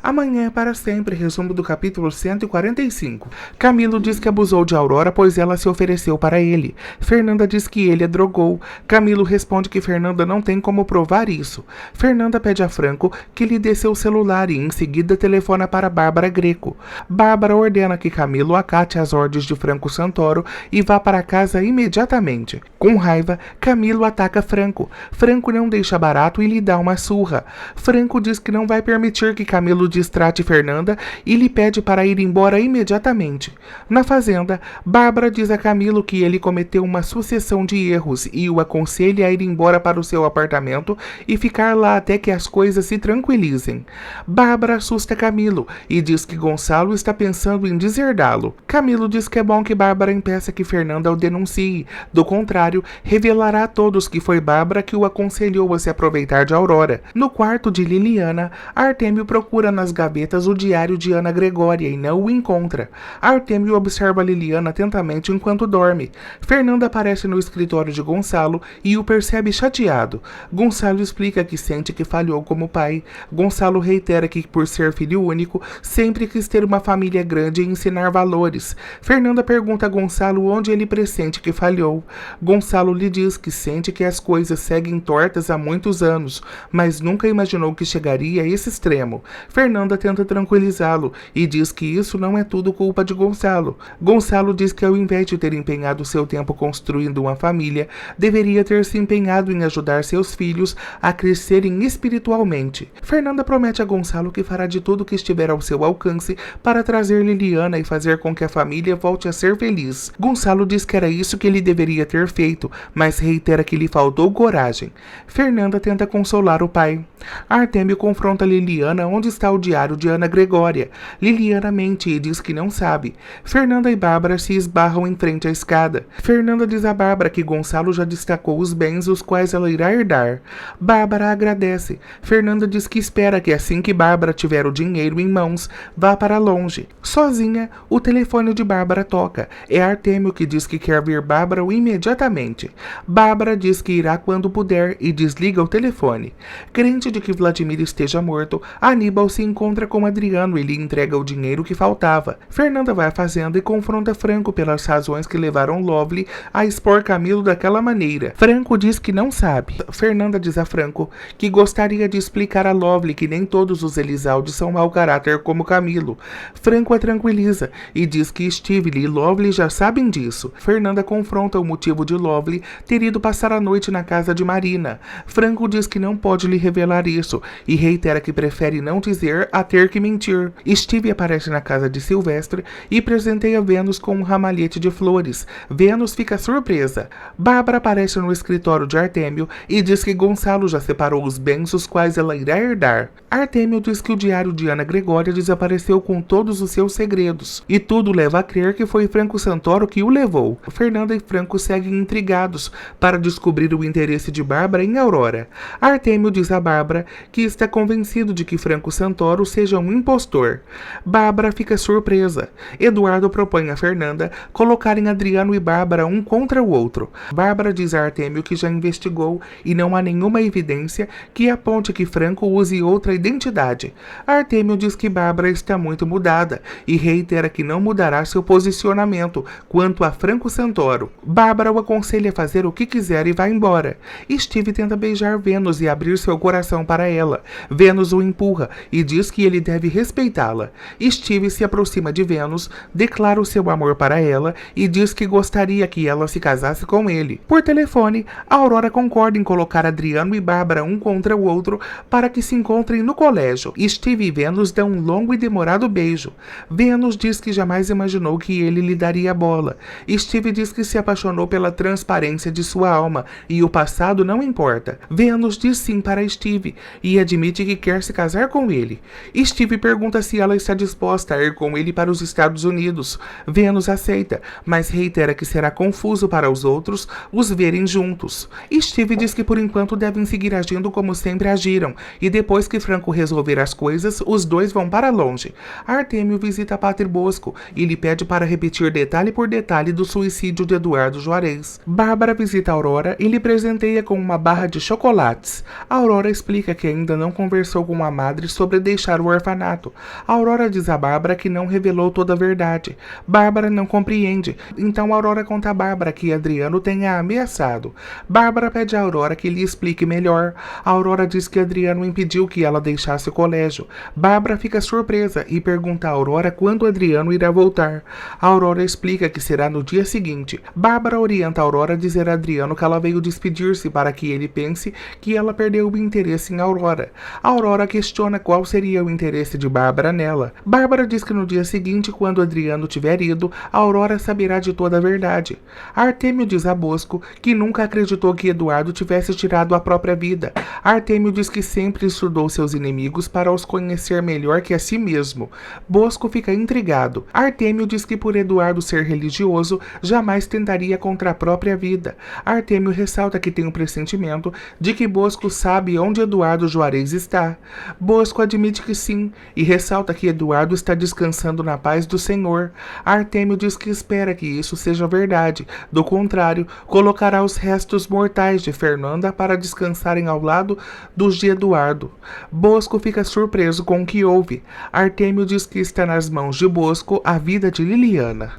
Amanhã é para sempre, resumo do capítulo 145. Camilo diz que abusou de Aurora, pois ela se ofereceu para ele. Fernanda diz que ele a drogou. Camilo responde que Fernanda não tem como provar isso. Fernanda pede a Franco que lhe dê seu celular e em seguida telefona para Bárbara Greco. Bárbara ordena que Camilo acate as ordens de Franco Santoro e vá para casa imediatamente. Com raiva, Camilo ataca Franco. Franco não deixa barato e lhe dá uma surra. Franco diz que não vai permitir que Camilo distrate Fernanda e lhe pede para ir embora imediatamente. Na fazenda, Bárbara diz a Camilo que ele cometeu uma sucessão de erros e o aconselha a ir embora para o seu apartamento e ficar lá até que as coisas se tranquilizem. Bárbara assusta Camilo e diz que Gonçalo está pensando em deserdá-lo. Camilo diz que é bom que Bárbara impeça que Fernanda o denuncie. Do contrário, revelará a todos que foi Bárbara que o aconselhou a se aproveitar de Aurora. No quarto de Liliana, Artêmio procura nas gavetas o diário de Ana Gregória e não o encontra. Artêmio observa Liliana atentamente enquanto dorme. Fernanda aparece no escritório de Gonçalo e o percebe chateado. Gonçalo explica que sente que falhou como pai. Gonçalo reitera que, por ser filho único, sempre quis ter uma família grande e ensinar valores. Fernanda pergunta a Gonçalo onde ele pressente que falhou. Gonçalo lhe diz que sente que as coisas seguem tortas há muitos anos, mas nunca imaginou que chegaria a esse extremo. Fernanda tenta tranquilizá-lo e diz que isso não é tudo culpa de Gonçalo. Gonçalo diz que ao invés de ter empenhado seu tempo construindo uma família, deveria ter se empenhado em ajudar seus filhos a crescerem espiritualmente. Fernanda promete a Gonçalo que fará de tudo que estiver ao seu alcance para trazer Liliana e fazer com que a família volte a ser feliz. Gonçalo diz que era isso que ele deveria ter feito, mas reitera que lhe faltou coragem. Fernanda tenta consolar o pai. Artêmio confronta Liliana onde está o diário de Ana Gregória. Liliana mente e diz que não sabe. Fernanda e Bárbara se esbarram em frente à escada. Fernanda diz a Bárbara que Gonçalo já destacou os bens os quais ela irá herdar. Bárbara agradece. Fernanda diz que espera que assim que Bárbara tiver o dinheiro em mãos, vá para longe. Sozinha, o telefone de Bárbara toca. É Artêmio que diz que quer ver Bárbara imediatamente. Bárbara diz que irá quando puder e desliga o telefone. Crente de que Vladimir esteja morto, Aníbal se encontra com Adriano e lhe entrega o dinheiro que faltava. Fernanda vai à fazenda e confronta Franco pelas razões que levaram Lovely a expor Camilo daquela maneira. Franco diz que não sabe. Fernanda diz a Franco que gostaria de explicar a Lovely que nem todos os Elizalde são mau caráter como Camilo. Franco a tranquiliza e diz que Steve e Lovely já sabem disso. Fernanda confronta o motivo de Lovely ter ido passar a noite na casa de Marina. Franco diz que não pode lhe revelar isso e reitera que prefere não dizer a ter que mentir. Steve aparece na casa de Silvestre e presenteia Vênus com um ramalhete de flores. Vênus fica surpresa. Bárbara aparece no escritório de Artêmio e diz que Gonçalo já separou os bens os quais ela irá herdar. Artêmio diz que o diário de Ana Gregória desapareceu com todos os seus segredos, e tudo leva a crer que foi Franco Santoro que o levou. Fernanda e Franco seguem intrigados para descobrir o interesse de Bárbara em Aurora. Artêmio diz a Bárbara que está convencido de que Franco Santoro seja um impostor. Bárbara fica surpresa. Eduardo propõe a Fernanda colocarem Adriano e Bárbara um contra o outro. Bárbara diz a Artêmio que já investigou e não há nenhuma evidência que aponte que Franco use outra identidade. Artêmio diz que Bárbara está muito mudada e reitera que não mudará seu posicionamento quanto a Franco Santoro. Bárbara o aconselha a fazer o que quiser e vai embora. Steve tenta beijar Vênus e abrir seu coração para ela. Vênus o empurra e diz que ele deve respeitá-la. Steve se aproxima de Vênus, declara o seu amor para ela e diz que gostaria que ela se casasse com ele. Por telefone, Aurora concorda em colocar Adriano e Bárbara um contra o outro para que se encontrem no colégio. Steve e Vênus dão um longo e demorado beijo. Vênus diz que jamais imaginou que ele lhe daria bola. Steve diz que se apaixonou pela transparência de sua alma e o passado não importa. Vênus diz sim para Steve e admite que quer se casar com ele. Steve pergunta se ela está disposta a ir com ele para os Estados Unidos. Vênus aceita, mas reitera que será confuso para os outros os verem juntos. Steve diz que por enquanto devem seguir agindo como sempre agiram e depois que Franco resolver as coisas, os dois vão para longe. Artêmio visita Pátrio Bosco e lhe pede para repetir detalhe por detalhe do suicídio de Eduardo Juarez. Bárbara visita Aurora e lhe presenteia com uma barra de chocolates. Aurora explica que ainda não conversou com a madre sobre deixar o orfanato. Aurora diz a Bárbara que não revelou toda a verdade. Bárbara não compreende, então Aurora conta a Bárbara que Adriano tenha ameaçado. Bárbara pede a Aurora que lhe explique melhor. Aurora diz que Adriano impediu que ela deixasse o colégio. Bárbara fica surpresa e pergunta a Aurora quando Adriano irá voltar. Aurora explica que será no dia seguinte. Bárbara orienta a Aurora a dizer a Adriano que ela veio despedir-se para que ele pense que ela perdeu o interesse em Aurora. Aurora questiona qual seria o interesse de Bárbara nela. Bárbara diz que no dia seguinte, quando Adriano tiver ido, Aurora saberá de toda a verdade. Artêmio diz a Bosco que nunca acreditou que Eduardo tivesse tirado a própria vida. Artêmio diz que sempre estudou seus inimigos para os conhecer melhor que a si mesmo. Bosco fica intrigado. Artêmio diz que por Eduardo ser religioso, jamais tentaria contra a própria vida. Artêmio ressalta que tem um pressentimento de que Bosco sabe onde Eduardo Juarez está. Bosco admite que sim, e ressalta que Eduardo está descansando na paz do Senhor. Artêmio diz que espera que isso seja verdade, do contrário, colocará os restos mortais de Fernanda para descansarem ao lado dos de Eduardo. Bosco fica surpreso com o que ouve. Artêmio diz que está nas mãos de Bosco a vida de Liliana.